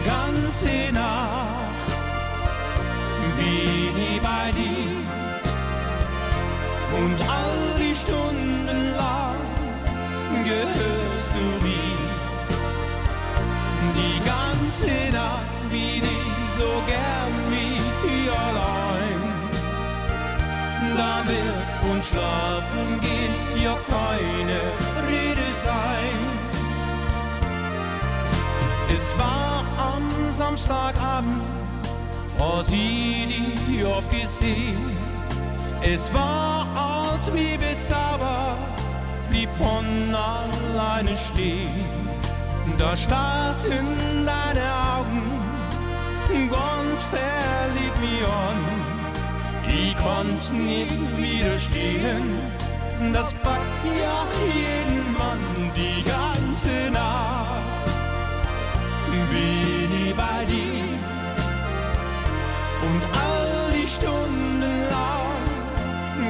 ganze Nacht bin ich bei dir und all die Stunden lang gehörst du mir. Die ganze Nacht bin ich so gern mit dir allein. Da wird von Schlafen gehen ja keine Rede sein. Es war am Samstagabend, als ich dich hab gesehen. Es war, als wie bezaubert, blieb von alleine stehen. Da starrten deine Augen ganz verliebt mich an. Ich konnt's nicht widerstehen, das packt ja jeden Mann. Die ganze Nacht bin ich bei dir und all die Stunden lang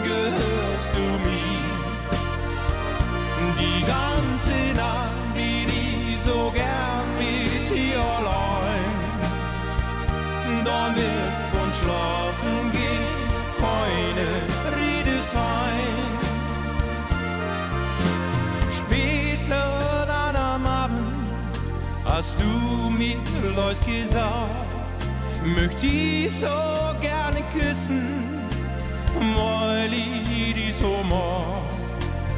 gehörst du mir. Die ganze Nacht bin ich so gern mit dir allein. Dann wird von Schlafen gehen keine Rede sein. Später dann am Abend hast du mir Leus gesagt, möchte ich so gerne küssen, weil ich dich so mag.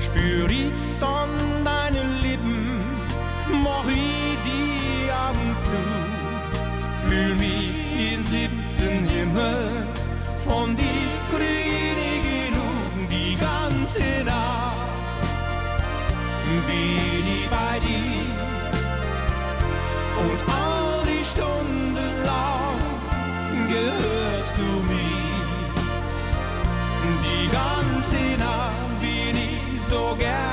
Spür ich dann deine Lippen, mach ich die Augen zu, fühl mich im 7. Himmel, von dir krieg ich genug. Die ganze Nacht bin ich bei dir und all die Stunden lang gehörst du mir. Die ganze Nacht bin ich so gern